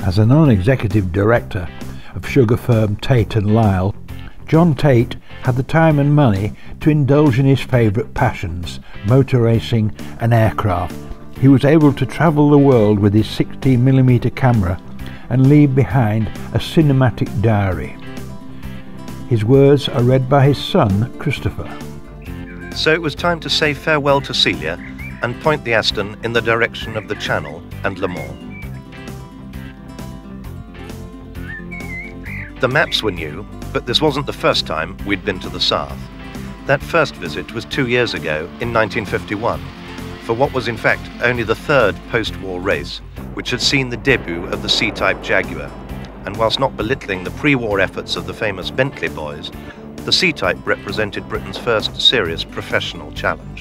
As a non-executive director of sugar firm Tate and Lyle, John Tate had the time and money to indulge in his favourite passions, motor racing and aircraft. He was able to travel the world with his 16mm camera and leave behind a cinematic diary. His words are read by his son, Christopher. So it was time to say farewell to Celia and point the Aston in the direction of the Channel and Le Mans. The maps were new, but this wasn't the first time we'd been to the south. That first visit was 2 years ago in 1951, for what was in fact only the third post-war race, which had seen the debut of the C-Type Jaguar. And whilst not belittling the pre-war efforts of the famous Bentley boys, the C-Type represented Britain's first serious professional challenge.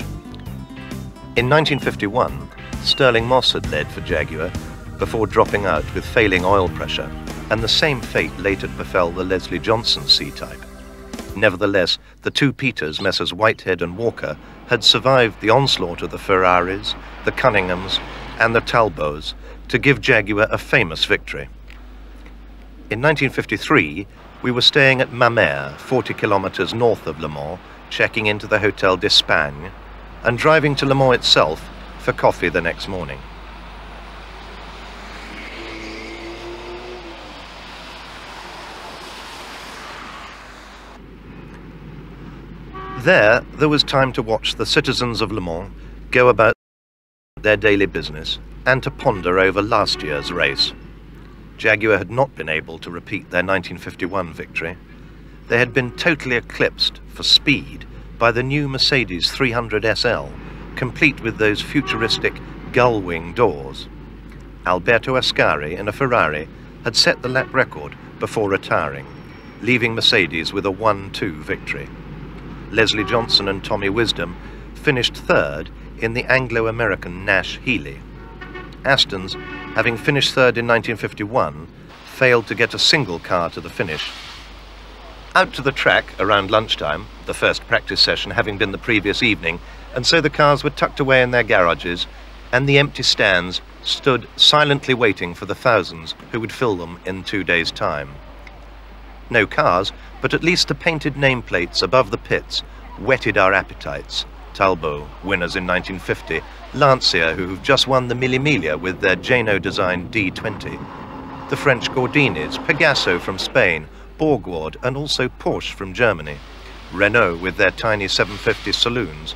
In 1951, Stirling Moss had led for Jaguar before dropping out with failing oil pressure, and the same fate later befell the Leslie Johnson C-Type. Nevertheless, the two Peters, Messrs Whitehead and Walker, had survived the onslaught of the Ferraris, the Cunninghams and the Talbots to give Jaguar a famous victory. In 1953, we were staying at Mamers, 40 kilometers north of Le Mans, checking into the Hotel d'Espagne, and driving to Le Mans itself for coffee the next morning. There was time to watch the citizens of Le Mans go about their daily business and to ponder over last year's race. Jaguar had not been able to repeat their 1951 victory. They had been totally eclipsed for speed by the new Mercedes 300 SL, complete with those futuristic gull-wing doors. Alberto Ascari in a Ferrari had set the lap record before retiring, leaving Mercedes with a 1-2 victory. Leslie Johnson and Tommy Wisdom finished third in the Anglo-American Nash Healey. Aston's, having finished third in 1951, failed to get a single car to the finish. Out to the track around lunchtime, the first practice session having been the previous evening, and so the cars were tucked away in their garages, and the empty stands stood silently waiting for the thousands who would fill them in 2 days' time. No cars, but at least the painted nameplates above the pits whetted our appetites. Talbot, winners in 1950, Lancia, who've just won the Mille Miglia with their Jano-designed D20, the French Gordinis, Pegaso from Spain, Borgward and also Porsche from Germany, Renault with their tiny 750 saloons,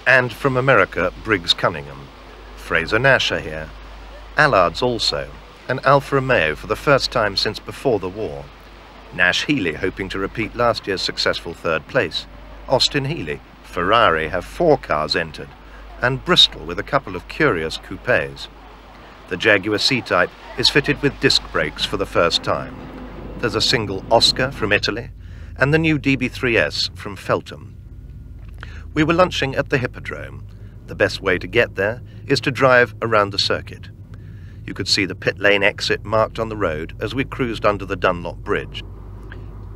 and from America, Briggs Cunningham. Fraser Nash are here, Allards also, and Alfa Romeo for the first time since before the war. Nash Healey hoping to repeat last year's successful third place. Austin Healey, Ferrari have 4 cars entered, and Bristol with a couple of curious coupés. The Jaguar C-Type is fitted with disc brakes for the first time. There's a single Oscar from Italy, and the new DB3S from Feltham. We were lunching at the Hippodrome. The best way to get there is to drive around the circuit. You could see the pit lane exit marked on the road as we cruised under the Dunlop Bridge.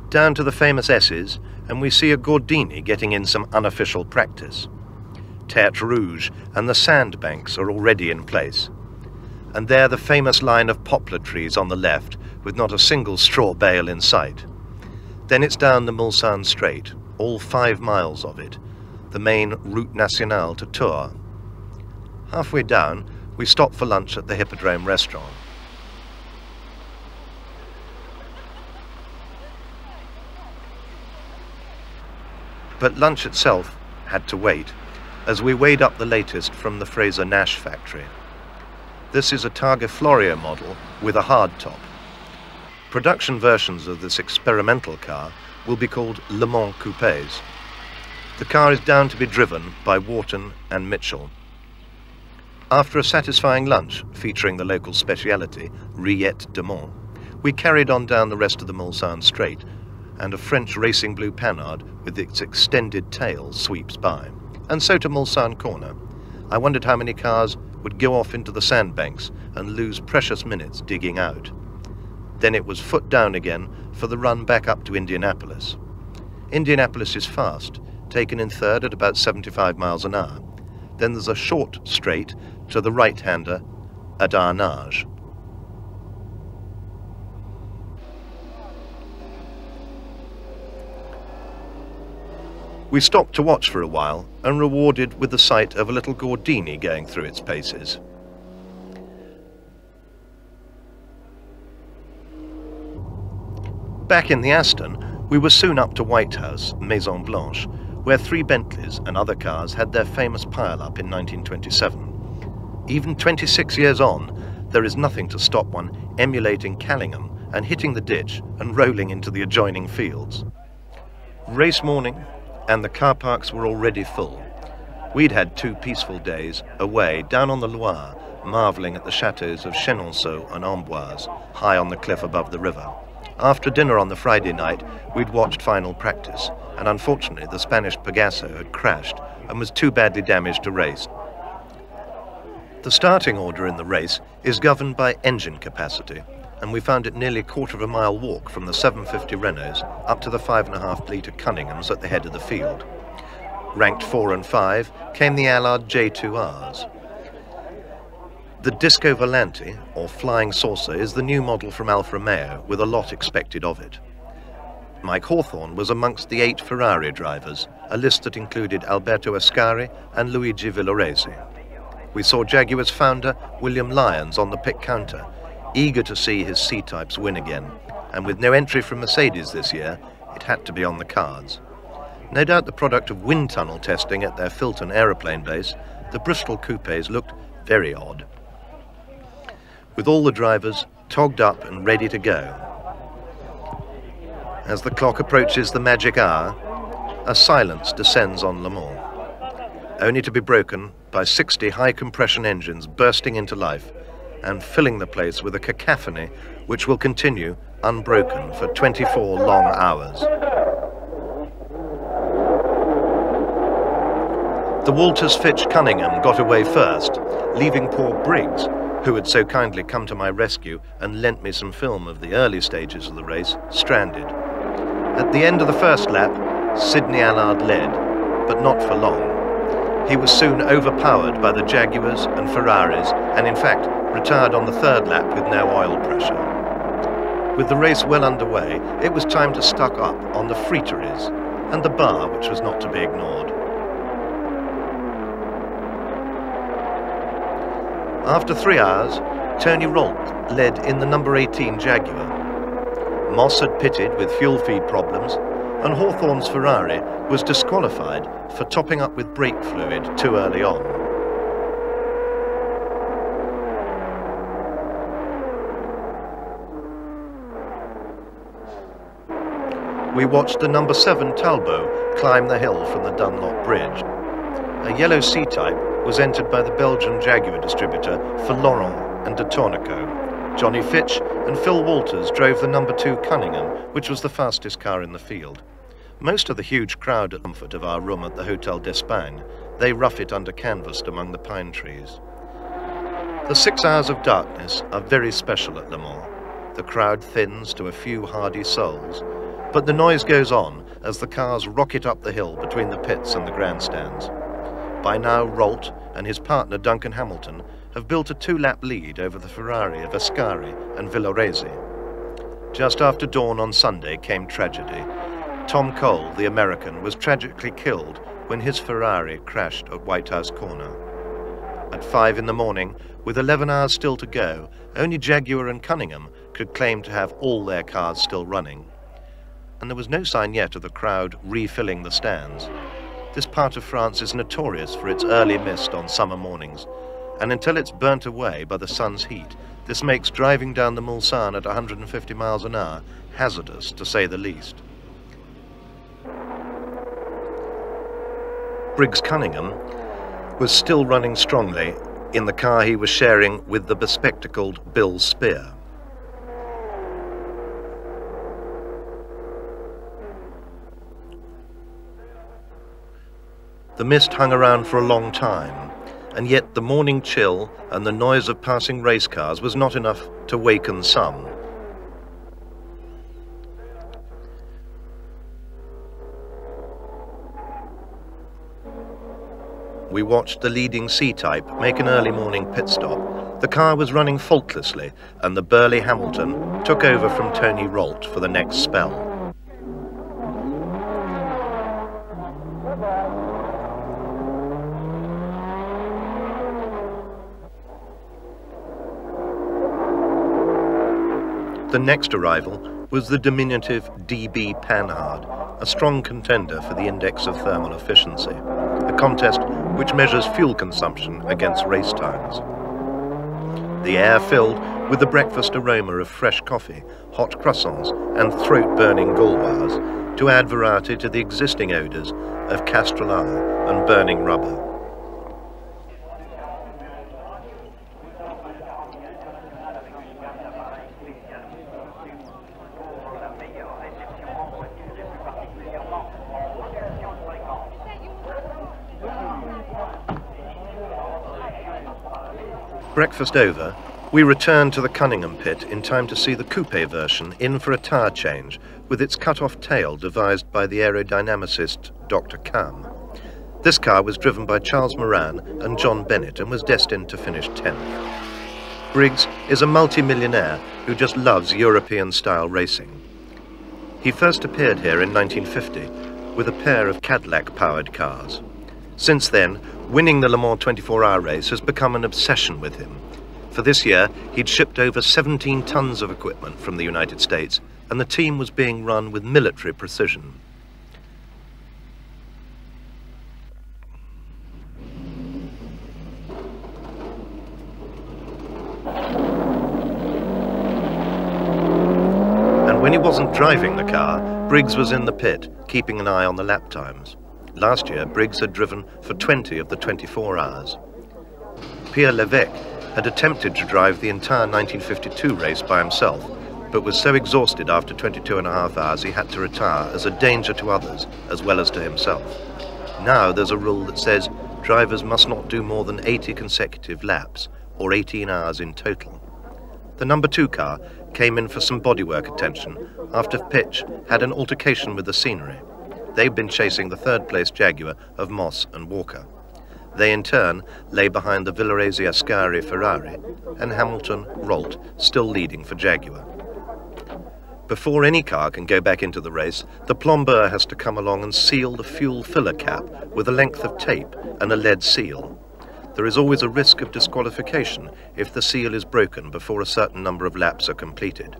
Down to the famous S's, and we see a Gordini getting in some unofficial practice. Tertre Rouge and the sandbanks are already in place. And there the famous line of poplar trees on the left, with not a single straw bale in sight. Then it's down the Mulsanne Straight, all 5 miles of it, the main Route Nationale to Tours. Halfway down, we stop for lunch at the Hippodrome restaurant. But lunch itself had to wait, as we weighed up the latest from the Fraser Nash factory. This is a Targa Florio model with a hard top. Production versions of this experimental car will be called Le Mans Coupés. The car is down to be driven by Wharton and Mitchell. After a satisfying lunch featuring the local speciality, Rillette de Mont, we carried on down the rest of the Mulsanne Straight, and a French racing blue Panhard with its extended tail sweeps by. And so to Mulsanne Corner. I wondered how many cars would go off into the sandbanks and lose precious minutes digging out. Then it was foot down again for the run back up to Indianapolis. Indianapolis is fast, taken in third at about 75 miles an hour. Then there's a short straight to the right-hander at Arnage. We stopped to watch for a while and rewarded with the sight of a little Gordini going through its paces. Back in the Aston, we were soon up to Whitehouse, Maison Blanche, where 3 Bentleys and other cars had their famous pile-up in 1927. Even 26 years on, there is nothing to stop one emulating Callingham and hitting the ditch and rolling into the adjoining fields. Race morning, and the car parks were already full. We'd had 2 peaceful days away down on the Loire, marvelling at the chateaux of Chenonceau and Amboise, high on the cliff above the river. After dinner on the Friday night, we'd watched final practice, and unfortunately the Spanish Pegaso had crashed and was too badly damaged to race. The starting order in the race is governed by engine capacity, and we found it nearly a quarter of a mile walk from the 750 Renaults up to the 5.5-litre Cunninghams at the head of the field. Ranked 4 and 5 came the Allard J2Rs. The Disco Volante, or Flying Saucer, is the new model from Alfa Romeo, with a lot expected of it. Mike Hawthorne was amongst the 8 Ferrari drivers, a list that included Alberto Ascari and Luigi Villoresi. We saw Jaguar's founder, William Lyons, on the pit counter, eager to see his C-Types win again, and with no entry from Mercedes this year, it had to be on the cards. No doubt the product of wind tunnel testing at their Filton aeroplane base, the Bristol coupes looked very odd, with all the drivers togged up and ready to go. As the clock approaches the magic hour, a silence descends on Le Mans, only to be broken by 60 high-compression engines bursting into life and filling the place with a cacophony which will continue unbroken for 24 long hours. The Walters Fitch Cunningham got away first, leaving poor Briggs, who had so kindly come to my rescue and lent me some film of the early stages of the race, stranded. At the end of the first lap, Sidney Allard led, but not for long. He was soon overpowered by the Jaguars and Ferraris, and in fact retired on the 3rd lap with no oil pressure. With the race well underway, it was time to stock up on the Friteries and the bar, which was not to be ignored. After 3 hours, Tony Rolt led in the number 18 Jaguar. Moss had pitted with fuel feed problems, and Hawthorne's Ferrari was disqualified for topping up with brake fluid too early on. We watched the number 7 Talbot climb the hill from the Dunlop Bridge. A yellow C-Type was entered by the Belgian Jaguar distributor for Laurent and de Tournecourt. Johnny Fitch and Phil Walters drove the number 2 Cunningham, which was the fastest car in the field. Most of the huge crowd at the comfort of our room at the Hotel d'Espagne, they rough it under canvassed among the pine trees. The 6 hours of darkness are very special at Le Mans. The crowd thins to a few hardy souls, but the noise goes on as the cars rocket up the hill between the pits and the grandstands. By now, Rolt and his partner Duncan Hamilton have built a 2-lap lead over the Ferrari of Ascari and Villoresi. Just after dawn on Sunday came tragedy. Tom Cole, the American, was tragically killed when his Ferrari crashed at Whitehouse Corner. At 5 in the morning, with 11 hours still to go, only Jaguar and Cunningham could claim to have all their cars still running. And there was no sign yet of the crowd refilling the stands. This part of France is notorious for its early mist on summer mornings, and until it's burnt away by the sun's heat, this makes driving down the Mulsanne at 150 miles an hour hazardous, to say the least. Briggs Cunningham was still running strongly in the car he was sharing with the bespectacled Bill Spear. The mist hung around for a long time, and yet the morning chill and the noise of passing race cars was not enough to waken some. We watched the leading C-Type make an early morning pit stop. The car was running faultlessly, and the burly Hamilton took over from Tony Rolt for the next spell. The next arrival was the diminutive DB Panhard, a strong contender for the Index of Thermal Efficiency, a contest which measures fuel consumption against race times. The air filled with the breakfast aroma of fresh coffee, hot croissants and throat-burning gauloises to add variety to the existing odours of castrol and burning rubber. Breakfast over, we returned to the Cunningham pit in time to see the coupe version in for a tyre change with its cut-off tail devised by the aerodynamicist Dr. Kamm. This car was driven by Charles Moran and John Bennett and was destined to finish 10th. Briggs is a multi-millionaire who just loves European-style racing. He first appeared here in 1950 with a pair of Cadillac-powered cars. Since then, winning the Le Mans 24-hour race has become an obsession with him. For this year, he'd shipped over 17 tons of equipment from the United States, and the team was being run with military precision. And when he wasn't driving the car, Briggs was in the pit, keeping an eye on the lap times. Last year, Briggs had driven for 20 of the 24 hours. Pierre Levesque had attempted to drive the entire 1952 race by himself, but was so exhausted after 22.5 hours he had to retire as a danger to others as well as to himself. Now there's a rule that says drivers must not do more than 80 consecutive laps, or 18 hours in total. The number 2 car came in for some bodywork attention after Pitch had an altercation with the scenery. They'd been chasing the third-place Jaguar of Moss and Walker. They, in turn, lay behind the Villoresi Ascari Ferrari, and Hamilton, Rolt, still leading for Jaguar. Before any car can go back into the race, the plombeur has to come along and seal the fuel filler cap with a length of tape and a lead seal. There is always a risk of disqualification if the seal is broken before a certain number of laps are completed.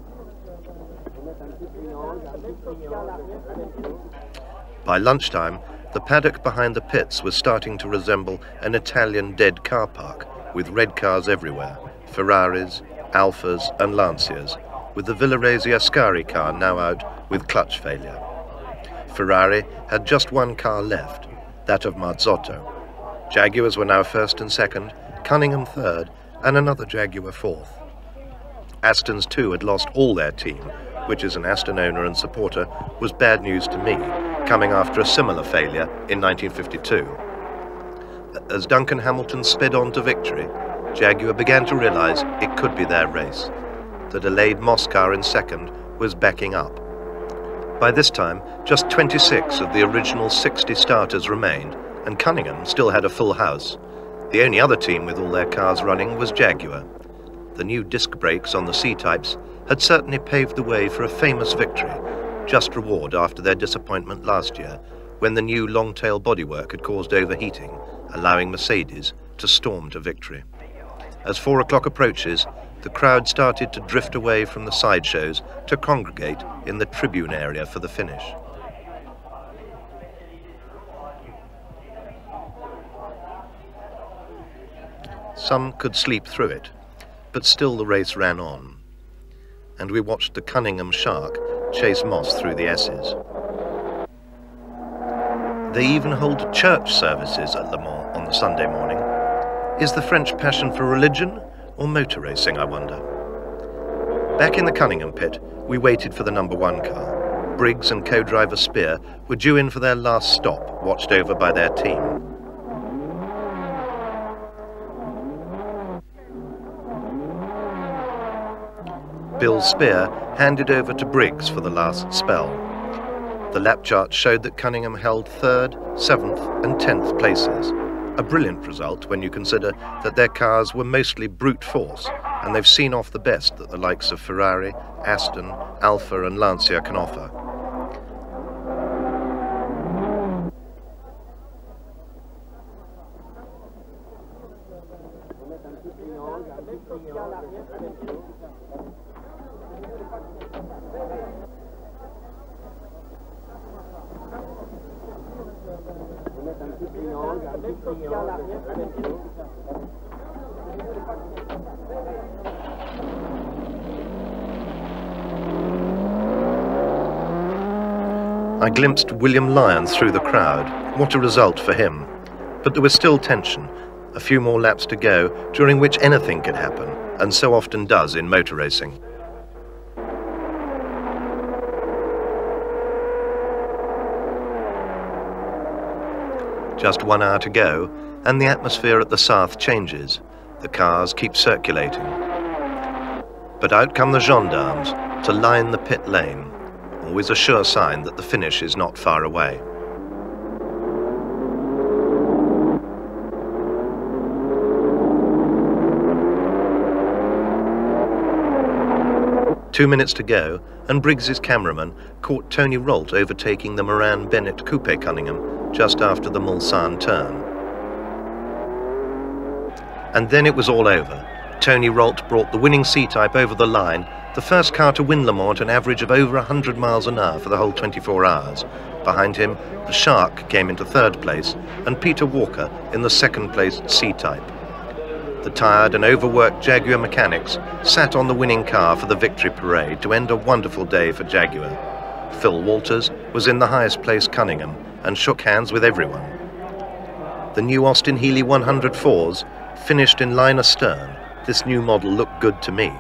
By lunchtime, the paddock behind the pits was starting to resemble an Italian dead car park, with red cars everywhere, Ferraris, Alfas and Lancias, with the Villoresi Ascari car now out with clutch failure. Ferrari had just one car left, that of Marzotto. Jaguars were now first and second, Cunningham third, and another Jaguar fourth. Aston's too had lost all their team, which as an Aston owner and supporter was bad news to me, coming after a similar failure in 1952. As Duncan Hamilton sped on to victory, Jaguar began to realise it could be their race. The delayed Moss car in second was backing up. By this time, just 26 of the original 60 starters remained, and Cunningham still had a full house. The only other team with all their cars running was Jaguar. The new disc brakes on the C-types had certainly paved the way for a famous victory, just reward after their disappointment last year, when the new long-tail bodywork had caused overheating, allowing Mercedes to storm to victory. As 4 o'clock approaches, the crowd started to drift away from the sideshows to congregate in the tribune area for the finish. Some could sleep through it, but still the race ran on, and we watched the Cunningham Shark chase Moss through the S's. They even hold church services at Le Mans on the Sunday morning. Is the French passion for religion or motor racing, I wonder? Back in the Cunningham pit, we waited for the number 1 car. Briggs and co-driver Spear were due in for their last stop, watched over by their team. Bill Spear handed over to Briggs for the last spell. The lap chart showed that Cunningham held 3rd, 7th and 10th places. A brilliant result when you consider that their cars were mostly brute force, and they've seen off the best that the likes of Ferrari, Aston, Alfa and Lancia can offer. I glimpsed William Lyons through the crowd. What a result for him. But there was still tension. A few more laps to go, during which anything could happen, and so often does in motor racing. Just 1 hour to go, and the atmosphere at the South changes. The cars keep circulating. But out come the gendarmes to line the pit lane, always a sure sign that the finish is not far away. Two minutes to go, and Briggs's cameraman caught Tony Rolt overtaking the Moran Bennett Coupe Cunningham just after the Mulsanne turn. And then it was all over. Tony Rolt brought the winning C-Type over the line, the first car to win Le Mans at an average of over 100 miles an hour for the whole 24 hours. Behind him, the Shark came into third place, and Peter Walker in the second place C-Type. The tired and overworked Jaguar mechanics sat on the winning car for the victory parade to end a wonderful day for Jaguar. Phil Walters was in the highest place Cunningham and shook hands with everyone. The new Austin Healey 104s finished in line astern. This new model looked good to me.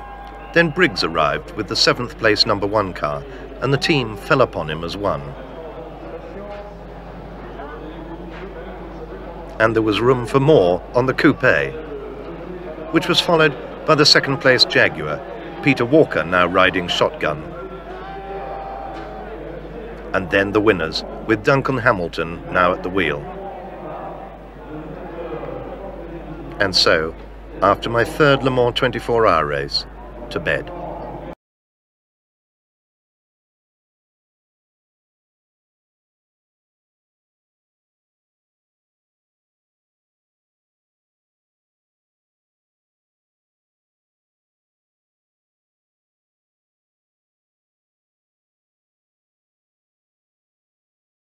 Then Briggs arrived with the 7th place #1 car, and the team fell upon him as one. And there was room for more on the coupe, which was followed by the 2nd place Jaguar, Peter Walker now riding shotgun. And then the winners, with Duncan Hamilton now at the wheel. And so, after my third Le Mans 24-hour race, to bed.